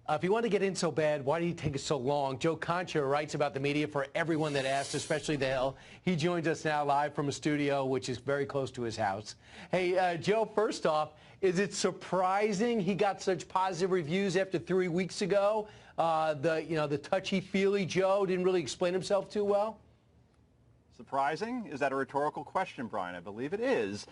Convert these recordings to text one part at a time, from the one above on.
If you want to get in so bad, why did he take it so long? Joe Concha writes about the media for everyone that asked, especially the Hill. He joins us now live from a studio, which is very close to his house. Hey, Joe, first off, is it surprising he got such positive reviews after 3 weeks ago? The touchy-feely Joe didn't really explain himself too well? Surprising? Is that a rhetorical question, Brian? I believe it is.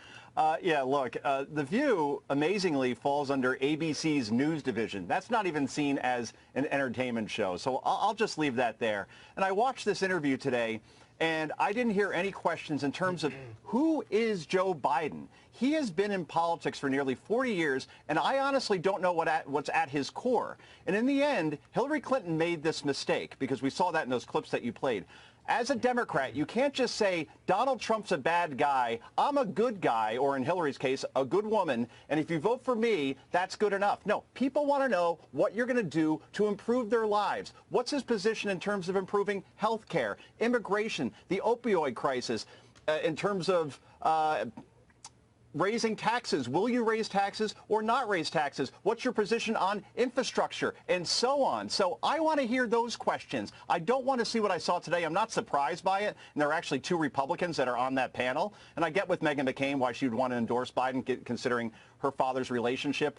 Yeah, look, The View, amazingly, falls under ABC's news division. That's not even seen as an entertainment show, so I'll just leave that there. And I watched this interview today, and I didn't hear any questions in terms of who is Joe Biden. He has been in politics for nearly 40 years, and I honestly don't know what's at his core. And in the end, Hillary Clinton made this mistake, because we saw that in those clips that you played. As a Democrat, you can't just say, Donald Trump's a bad guy, I'm a good guy, or in Hillary's case, a good woman, and if you vote for me, that's good enough. No, people want to know what you're going to do to improve their lives. What's his position in terms of improving health care, immigration, the opioid crisis, in terms of raising taxes? Will you raise taxes or not raise taxes? What's your position on infrastructure and so on? So I want to hear those questions. I don't want to see what I saw today. I'm not surprised by it. And there are actually 2 Republicans that are on that panel. And I get with Meghan McCain why she would want to endorse Biden, considering her father's relationship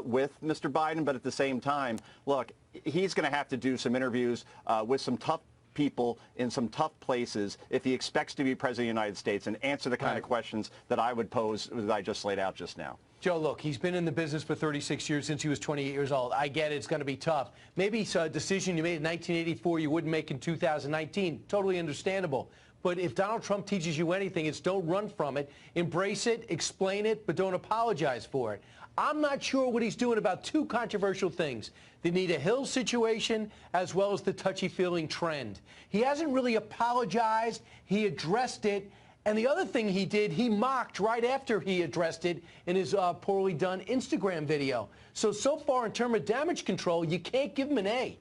with Mr. Biden. But at the same time, look, he's going to have to do some interviews with some tough people in some tough places if he expects to be president of the United States and answer the kind of questions that I would pose that I just laid out just now. Joe, look, he's been in the business for 36 years since he was 28 years old. I get it. It's going to be tough. Maybe it's a decision you made in 1984 you wouldn't make in 2019. Totally understandable. But if Donald Trump teaches you anything, it's don't run from it. Embrace it, explain it, but don't apologize for it. I'm not sure what he's doing about 2 controversial things. The Anita Hill situation, as well as the touchy-feeling trend. He hasn't really apologized. He addressed it. And the other thing he did, he mocked right after he addressed it in his poorly done Instagram video. So far, in terms of damage control, you can't give him an A.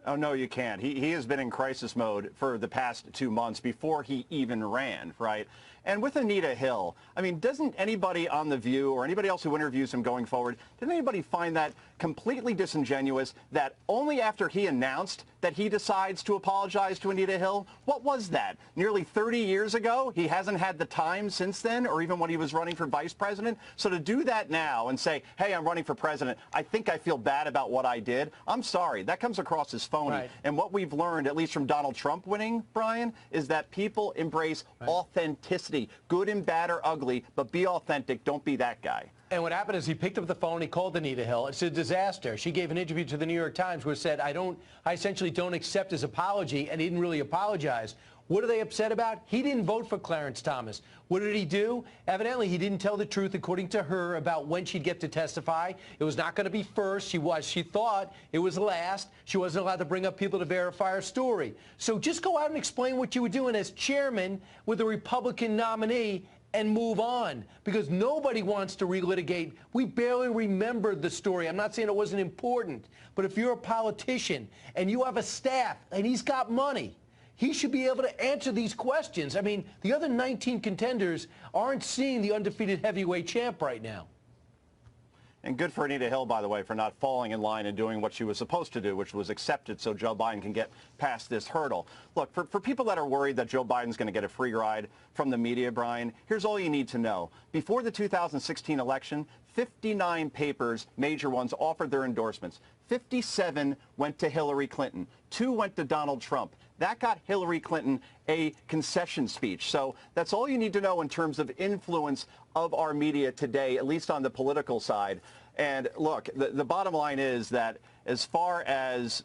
Oh, no, you can't. He has been in crisis mode for the past 2 months before he even ran, right? And with Anita Hill, I mean, doesn't anybody on The View or anybody else who interviews him going forward, didn't anybody find that completely disingenuous that only after he announced that he decides to apologize to Anita Hill? What was that? Nearly 30 years ago? He hasn't had the time since then, or even when he was running for vice president? So to do that now and say, hey, I'm running for president, I think I feel bad about what I did, I'm sorry. That comes across as phony. Right. And what we've learned, at least from Donald Trump winning, Brian, is that people embrace authenticity. Good and bad or ugly, but be authentic. Don't be that guy. And what happened is he picked up the phone, he called Anita Hill. It's a disaster. She gave an interview to the New York Times where it said, I essentially don't accept his apology, and he didn't really apologize. What are they upset about? He didn't vote for Clarence Thomas. What did he do? Evidently, he didn't tell the truth, according to her, about when she'd get to testify. It was not going to be first. She thought it was last. She wasn't allowed to bring up people to verify her story. So just go out and explain what you were doing as chairman with a Republican nominee and move on, because nobody wants to relitigate. We barely remembered the story. I'm not saying it wasn't important, but if you're a politician and you have a staff and he's got money, he should be able to answer these questions. I mean, the other 19 contenders aren't seeing the undefeated heavyweight champ right now. And good for Anita Hill, by the way, for not falling in line and doing what she was supposed to do, which was accept it so Joe Biden can get past this hurdle. Look, for people that are worried that Joe Biden's going to get a free ride from the media, Brian, here's all you need to know. Before the 2016 election, 59 papers, major ones, offered their endorsements. 57 went to Hillary Clinton. 2 went to Donald Trump. That got Hillary Clinton a concession speech. So that's all you need to know in terms of influence of our media today, at least on the political side. And look, the bottom line is that as far as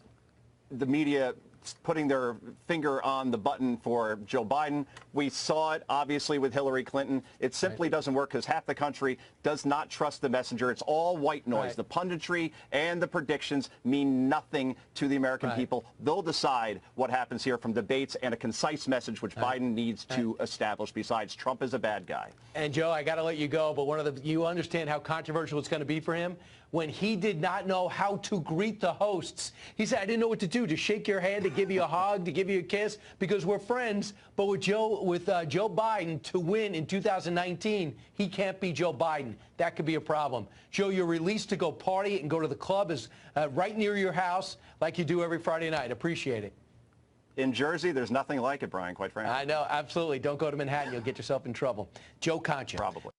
the media putting their finger on the button for Joe Biden, we saw it obviously with Hillary Clinton. It simply doesn't work because half the country does not trust the messenger. It's all white noise. The punditry and the predictions mean nothing to the American people. They'll decide what happens here from debates and a concise message which Biden needs to establish. Besides, Trump is a bad guy. And Joe, I got to let you go, but you understand how controversial it's going to be for him when he did not know how to greet the hosts. He said, I didn't know what to do, to shake your hand, to give you a hug, to give you a kiss, because we're friends. But with Joe Biden to win in 2019, he can't be Joe Biden. That could be a problem. Joe, you're released to go party and go to the club is right near your house, like you do every Friday night. Appreciate it. In Jersey, there's nothing like it, Brian, quite frankly. I know, absolutely. Don't go to Manhattan. You'll get yourself in trouble. Joe Concha. Probably.